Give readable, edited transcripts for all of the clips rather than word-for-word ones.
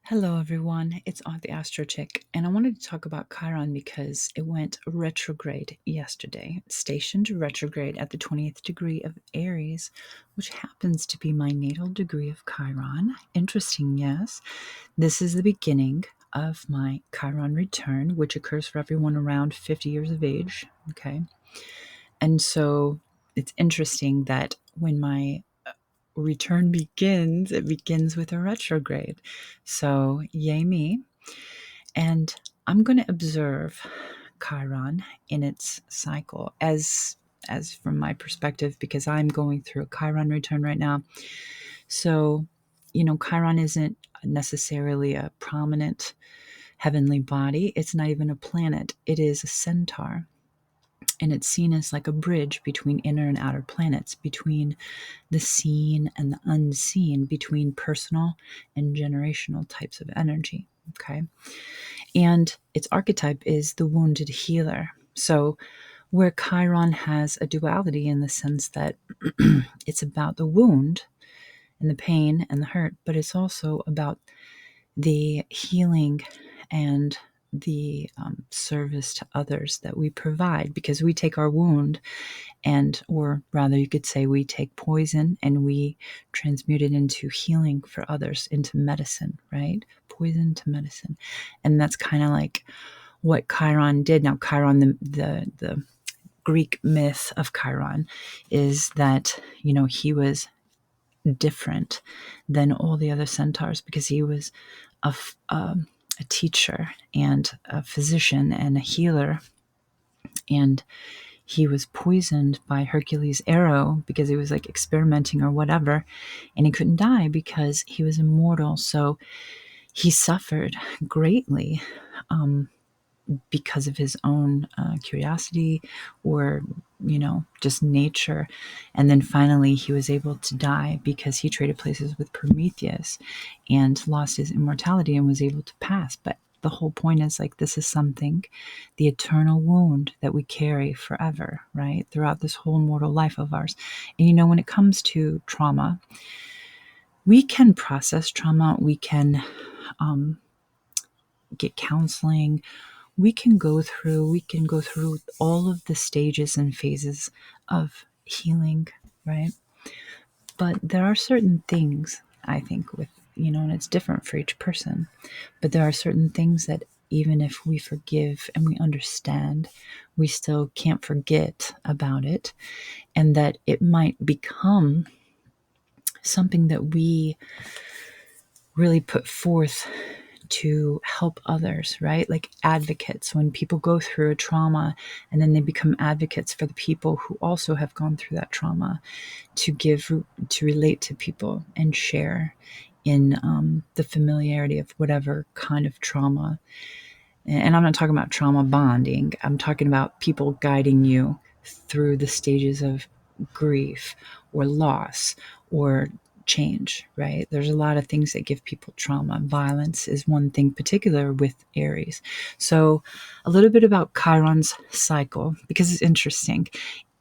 Hello, everyone. It's the Astro Chick, and I wanted to talk about Chiron because it went retrograde yesterday. It stationed retrograde at the 20th degree of Aries, which happens to be my natal degree of Chiron. Interesting, yes. This is the beginning of my Chiron return, which occurs for everyone around 50 years of age. Okay. And so it's interesting that when my return begins, it begins with a retrograde. So, yay me. And I'm going to observe Chiron in its cycle as from my perspective, because I'm going through a Chiron return right now. So, Chiron isn't necessarily a prominent heavenly body. It's not even a planet. It is a centaur. And it's seen as like a bridge between inner and outer planets, between the seen and the unseen, between personal and generational types of energy. Okay. And its archetype is the wounded healer. So, where Chiron has a duality in the sense that it's about the wound and the pain and the hurt, but it's also about the healing and the service to others that we provide, because we take our wound or rather you could say we take poison and we transmute it into healing for others, into medicine, right? Poison to medicine. And that's kind of like what Chiron did. Now, Chiron, the Greek myth of Chiron is that, he was different than all the other centaurs because he was a, a teacher and a physician and a healer. And he was poisoned by Hercules' arrow because he was like experimenting or whatever, and he couldn't die because he was immortal. So he suffered greatly because of his own curiosity or, just nature. And then finally he was able to die because he traded places with Prometheus and lost his immortality and was able to pass. But the whole point is like, this is something, the eternal wound that we carry forever, right? Throughout this whole mortal life of ours. And when it comes to trauma, we can process trauma, we can get counseling, we can go through all of the stages and phases of healing, right? But there are certain things, I think, with, and it's different for each person, but there are certain things that even if we forgive and we understand, we still can't forget about it, and that it might become something that we really put forth to help others, right? Like advocates, when people go through a trauma and then they become advocates for the people who also have gone through that trauma, to relate to people and share in the familiarity of whatever kind of trauma. And I'm not talking about trauma bonding. I'm talking about people guiding you through the stages of grief or loss or change, right? There's a lot of things that give people trauma. Violence is one thing particular with Aries. So a little bit about Chiron's cycle, because it's interesting.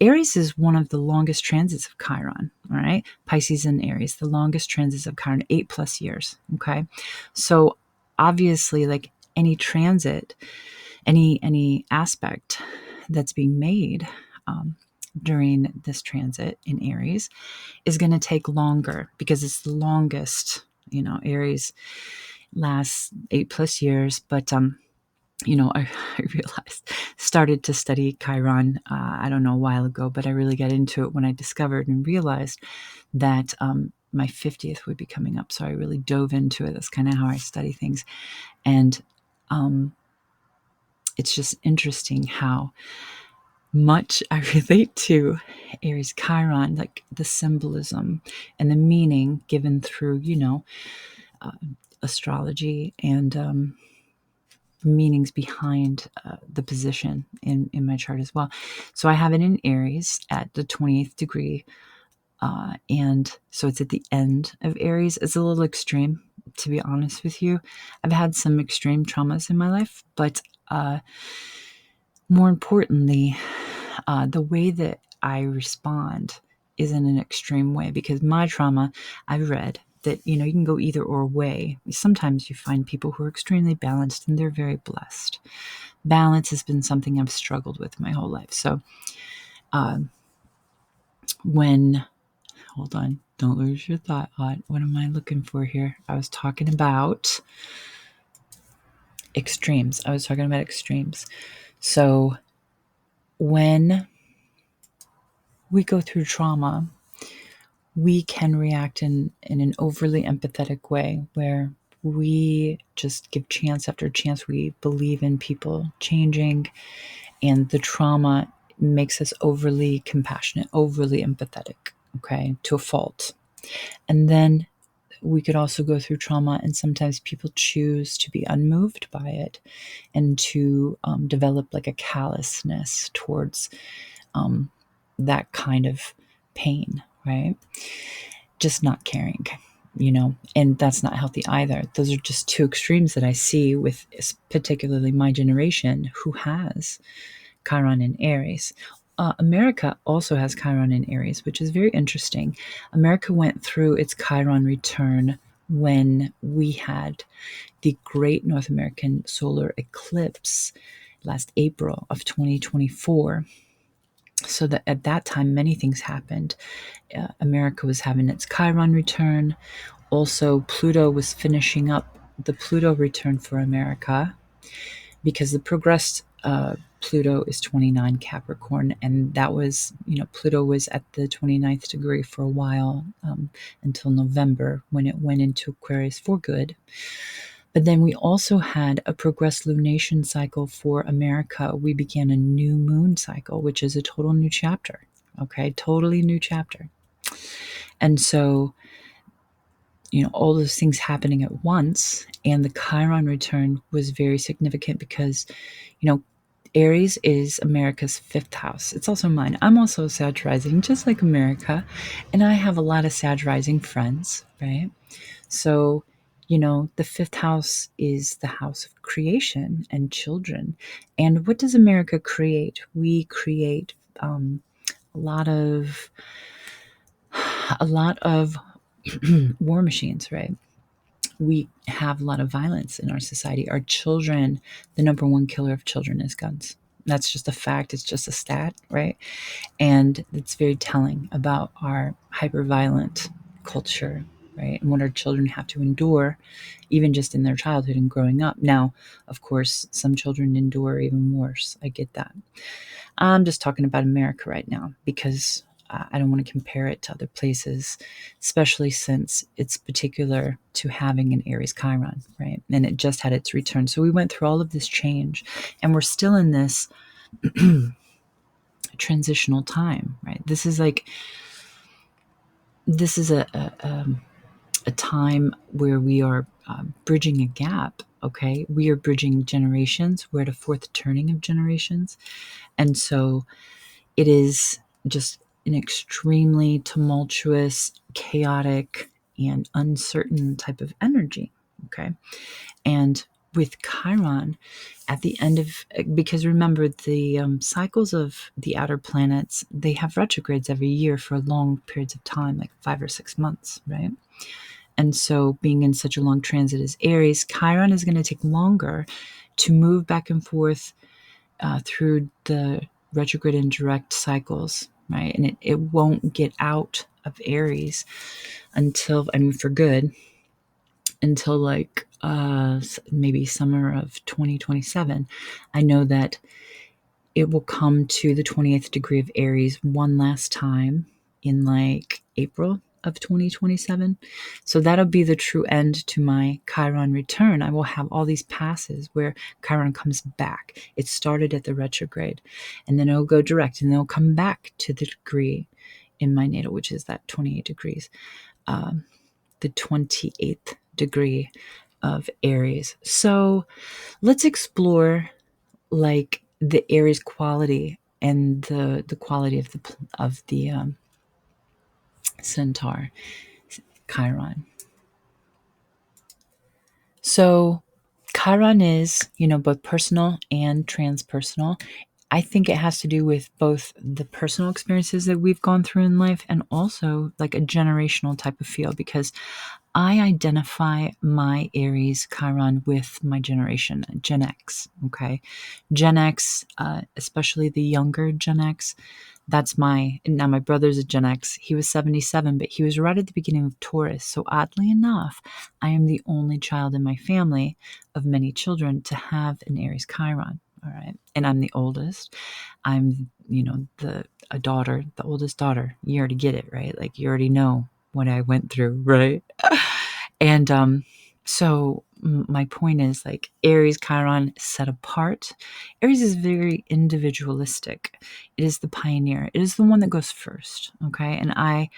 Aries is one of the longest transits of Chiron, all right? Pisces and Aries, the longest transits of Chiron, 8+ years, okay? So obviously, like any transit, any aspect that's being made during this transit in Aries is going to take longer because it's the longest. Aries lasts 8+ years, but I realized, started to study Chiron, I don't know, a while ago, but I really got into it when I discovered and realized that my 50th would be coming up. So I really dove into it. That's kind of how I study things. And it's just interesting how much I relate to Aries Chiron, like the symbolism and the meaning given through, astrology and meanings behind the position in my chart as well. So I have it in Aries at the 20th degree. And so it's at the end of Aries. It's a little extreme, to be honest with you. I've had some extreme traumas in my life, but more importantly, the way that I respond is in an extreme way, because my trauma, I've read, that, you can go either or way. Sometimes you find people who are extremely balanced and they're very blessed. Balance has been something I've struggled with my whole life. So hold on, don't lose your thought. What am I looking for here? I was talking about extremes. So when we go through trauma, we can react in an overly empathetic way where we just give chance after chance. We believe in people changing, and the trauma makes us overly compassionate, overly empathetic, okay, to a fault. And then we could also go through trauma, and sometimes people choose to be unmoved by it and to develop like a callousness towards that kind of pain, right? Just not caring, and that's not healthy either. Those are just two extremes that I see with particularly my generation who has Chiron in Aries. America also has Chiron in Aries, which is very interesting. America went through its Chiron return when we had the Great North American Solar Eclipse last April of 2024. So that at that time, many things happened. America was having its Chiron return. Also, Pluto was finishing up the Pluto return for America, because the progressed Pluto is 29 Capricorn, and that was, Pluto was at the 29th degree for a while, until November, when it went into Aquarius for good. But then we also had a progressed lunation cycle for America. We began a new moon cycle, which is a total new chapter. Okay, totally new chapter. And so, all those things happening at once, and the Chiron return was very significant because, Aries is America's fifth house. It's also mine. I'm also Sag rising, just like America, and I have a lot of Sag rising friends, right? So, the fifth house is the house of creation and children. And what does America create? We create a lot of war machines, right? We have a lot of violence in our society. Our children, the number one killer of children is guns. That's just a fact. It's just a stat, right? And it's very telling about our hyper-violent culture, right? And what our children have to endure, even just in their childhood and growing up. Now, of course, some children endure even worse. I get that. I'm just talking about America right now because I don't want to compare it to other places, especially since it's particular to having an Aries Chiron, right? And it just had its return. So we went through all of this change, and we're still in this transitional time, right? This is a time where we are bridging a gap. Okay, we are bridging generations. We're at a fourth turning of generations, and so it is just an extremely tumultuous, chaotic, and uncertain type of energy. Okay, and with Chiron at the end of, because remember the cycles of the outer planets, they have retrogrades every year for long periods of time, like 5 or 6 months, right? And so being in such a long transit as Aries, Chiron is going to take longer to move back and forth through the retrograde and direct cycles, right? And it won't get out of Aries until, for good, until like maybe summer of 2027. I know that it will come to the 20th degree of Aries one last time in like April of 2027. So that'll be the true end to my Chiron return. I will have all these passes where Chiron comes back. It started at the retrograde, and then it'll go direct, and then it'll come back to the degree in my natal, which is that 28 degrees, the 28th degree of Aries. So let's explore like the Aries quality and the quality of the Centaur Chiron. So Chiron is, both personal and transpersonal. I think it has to do with both the personal experiences that we've gone through in life and also like a generational type of feel, because I identify my Aries Chiron with my generation, Gen X. Okay. Gen X, especially the younger Gen X, now my brother's a Gen X. He was 77, but he was right at the beginning of Taurus. So oddly enough, I am the only child in my family of many children to have an Aries Chiron. All right. And I'm the oldest. I'm, a daughter, the oldest daughter. You already get it, right? Like you already know what I went through, right? And so my point is like Aries Chiron set apart. Aries is very individualistic. It is the pioneer. It is the one that goes first. Okay. And I,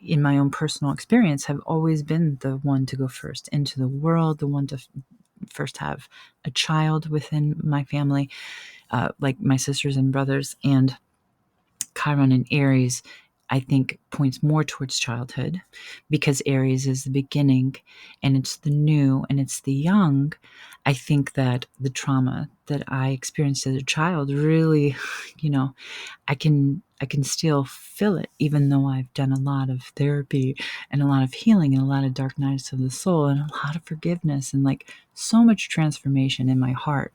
in my own personal experience, have always been the one to go first into the world, the one to first have a child within my family, like my sisters and brothers. And Chiron in Aries, I think, points more towards childhood because Aries is the beginning and it's the new and it's the young. I think that the trauma that I experienced as a child really, I can still feel it, even though I've done a lot of therapy and a lot of healing and a lot of dark nights of the soul and a lot of forgiveness and like so much transformation in my heart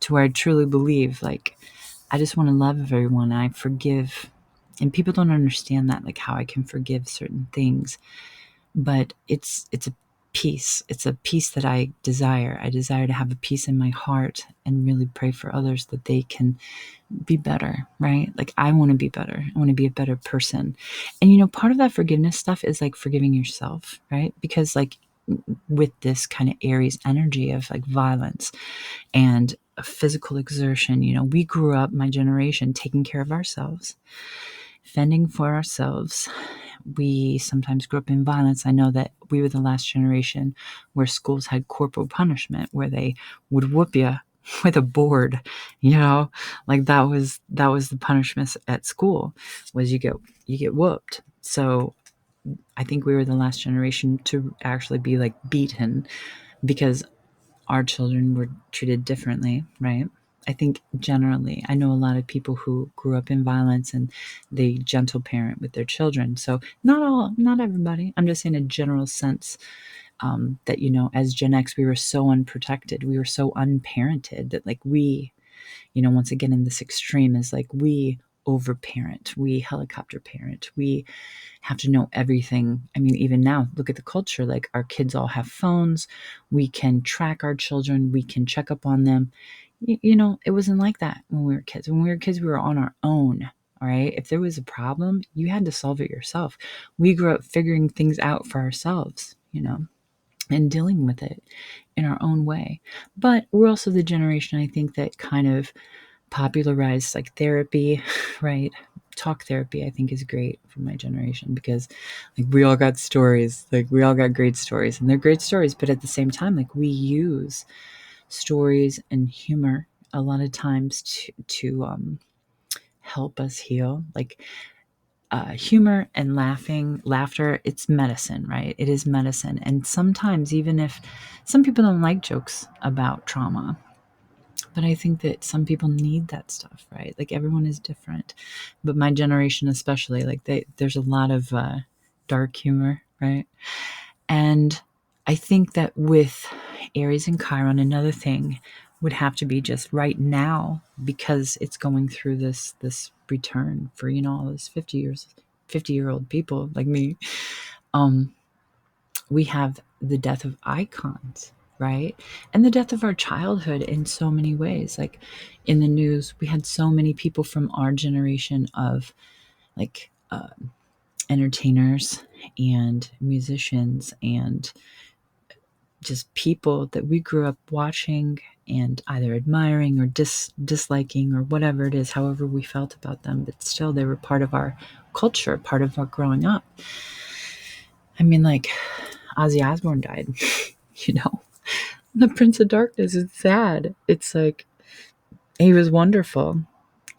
to where I truly believe like I just want to love everyone. I forgive. And people don't understand that, like how I can forgive certain things. But it's a peace. It's a peace that I desire. I desire to have a peace in my heart and really pray for others that they can be better, right? Like I want to be better. I want to be a better person. And part of that forgiveness stuff is like forgiving yourself, right? Because like with this kind of Aries energy of like violence and physical exertion, we grew up, my generation, taking care of ourselves, fending for ourselves. We sometimes grew up in violence. I know that we were the last generation where schools had corporal punishment, where they would whoop you with a board, like that was the punishment at school was you get whooped. So I think we were the last generation to actually be like beaten because our children were treated differently, right? I think generally, I know a lot of people who grew up in violence and they gentle parent with their children. So not everybody. I'm just in a general sense that as Gen X, we were so unprotected, we were so unparented that like we, once again in this extreme is like we overparent, we helicopter parent, we have to know everything. I mean, even now, look at the culture. Like our kids all have phones. We can track our children. We can check up on them. It wasn't like that when we were kids. When we were kids, we were on our own. All right. If there was a problem, you had to solve it yourself. We grew up figuring things out for ourselves, and dealing with it in our own way. But we're also the generation, I think, that kind of popularized like therapy, right? Talk therapy, I think, is great for my generation because like we all got stories, like we all got great stories and they're great stories. But at the same time, like we use stories and humor a lot of times to help us heal. Like humor and laughter, it's medicine, right? It is medicine. And sometimes, even if some people don't like jokes about trauma, but I think that some people need that stuff, right? Like everyone is different, but my generation especially, like there's a lot of dark humor, right? And I think that with Aries and Chiron, another thing would have to be just right now because it's going through this return for all those 50-year-old people like me. We have the death of icons, right? And the death of our childhood in so many ways. Like in the news, we had so many people from our generation of like entertainers and musicians and just people that we grew up watching and either admiring or disliking or whatever it is, however we felt about them, but still they were part of our culture, part of our growing up. I mean, like Ozzy Osbourne died, the Prince of Darkness. It's sad. It's like he was wonderful.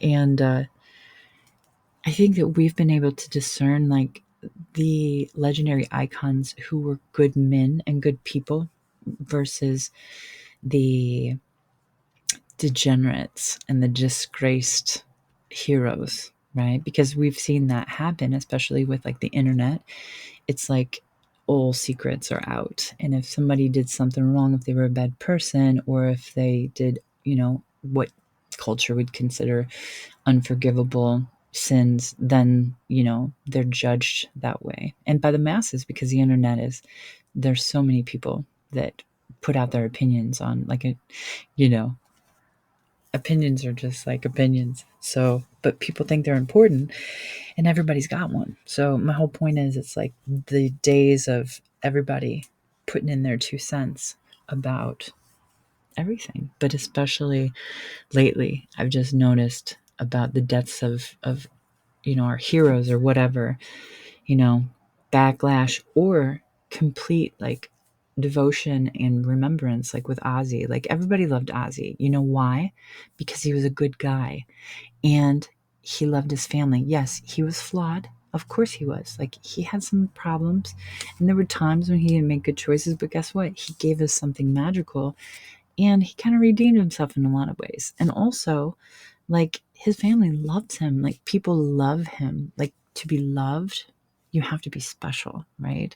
And I think that we've been able to discern like the legendary icons who were good men and good people versus the degenerates and the disgraced heroes, right? Because we've seen that happen, especially with like the internet. It's like all secrets are out. And if somebody did something wrong, if they were a bad person, or if they did, what culture would consider unforgivable sins, then, they're judged that way. And by the masses, because the internet there's so many people that put out their opinions on you know, opinions are just like opinions. So, but people think they're important and everybody's got one. So my whole point is it's like the days of everybody putting in their 2 cents about everything. But especially lately, I've just noticed about the deaths of our heroes or whatever, backlash or complete devotion and remembrance, like with Ozzy. Like everybody loved Ozzy. You know why? Because he was a good guy and he loved his family. Yes, he was flawed. Of course he was. Like he had some problems and there were times when he didn't make good choices, but guess what? He gave us something magical and he kind of redeemed himself in a lot of ways. And also, like his family loved him. Like people love him. Like to be loved, you have to be special, right?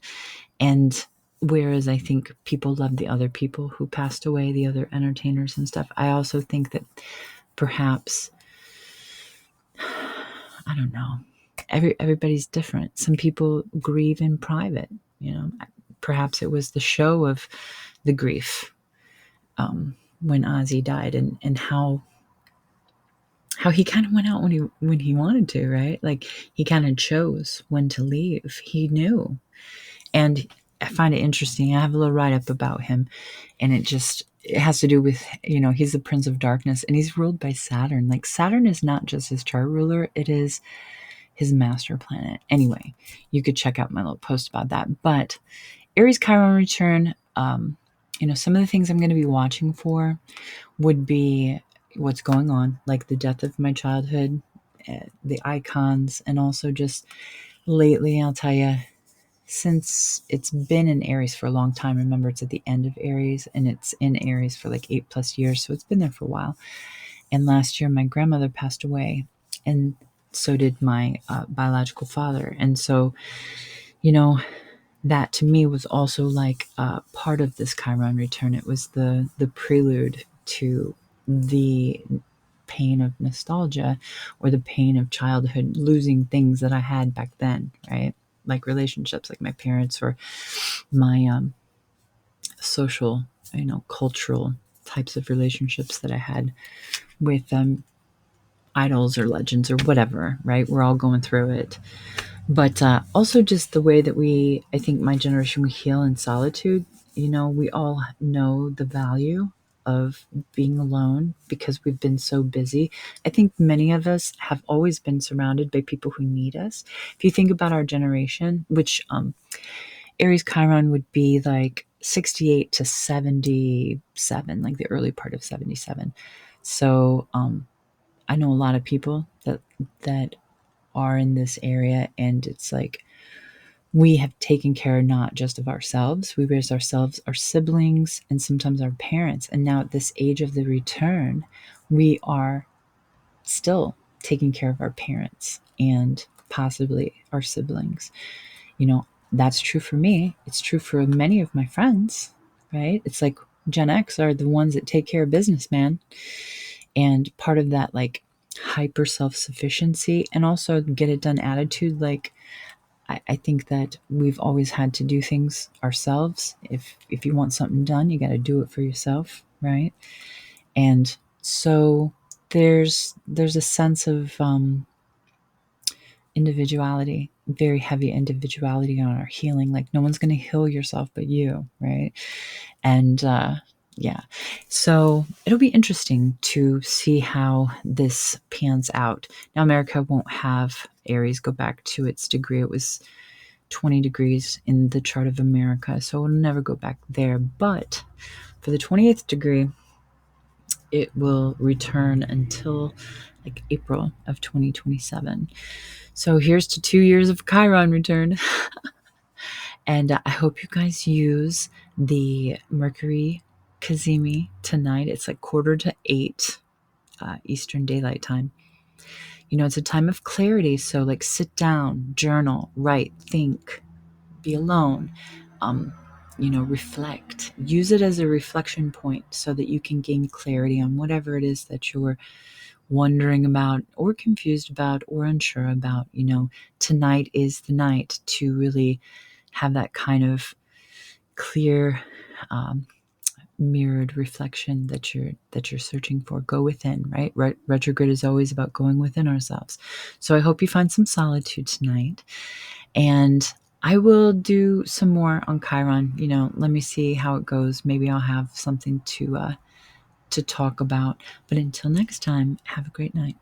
And whereas I think people love the other people who passed away, the other entertainers and stuff, I also think that perhaps, I don't know, everybody's different. Some people grieve in private, perhaps it was the show of the grief when Ozzy died, and how he kind of went out when he wanted to, right? Like he kind of chose when to leave. He knew. And I find it interesting. I have a little write-up about him, and it has to do with, he's the Prince of Darkness, and he's ruled by Saturn. Like Saturn is not just his chart ruler, it is his master planet. Anyway, you could check out my little post about that. But Aries Chiron return, some of the things I'm going to be watching for would be what's going on, like the death of my childhood, the icons, and also just lately, I'll tell you, since it's been in Aries for a long time, remember it's at the end of Aries and it's in Aries for like 8+ years. So it's been there for a while. And last year, my grandmother passed away and so did my biological father. And so, that to me was also like part of this Chiron return. It was the prelude to the pain of nostalgia or the pain of childhood, losing things that I had back then, right? Like relationships, like my parents or my social, cultural types of relationships that I had with idols or legends or whatever, right? We're all going through it. But also just the way that I think my generation, we heal in solitude. We all know the value of being alone because we've been so busy. I think many of us have always been surrounded by people who need us. If you think about our generation, which Aries Chiron would be like 68 to 77, like the early part of 77. So I know a lot of people that are in this area, and it's like we have taken care not just of ourselves, we raised ourselves, our siblings, and sometimes our parents. And now at this age of the return, we are still taking care of our parents and possibly our siblings. That's true for me. It's true for many of my friends, right? It's like Gen X are the ones that take care of business, man. And part of that, like hyper self-sufficiency and also get it done attitude, like I think that we've always had to do things ourselves. If you want something done, you got to do it for yourself, right? And so there's a sense of individuality, very heavy individuality on our healing. Like no one's going to heal yourself but you, right? And yeah, so it'll be interesting to see how this pans out. Now, America won't have Aries go back to its degree. It was 20 degrees in the chart of America, so it'll never go back there. But for the 28th degree, it will return until like April of 2027. So here's to 2 years of Chiron return. And I hope you guys use the Mercury Kazemi tonight. It's like 7:45 Eastern Daylight Time. It's a time of clarity. So like sit down, journal, write, think, be alone. reflect. Use it as a reflection point so that you can gain clarity on whatever it is that you're wondering about or confused about or unsure about. Tonight is the night to really have that kind of clear, mirrored reflection that you're searching for. Go within, right? Retrograde is always about going within ourselves. So I hope you find some solitude tonight, and I will do some more on Chiron. Let me see how it goes. Maybe I'll have something to talk about. But until next time, have a great night.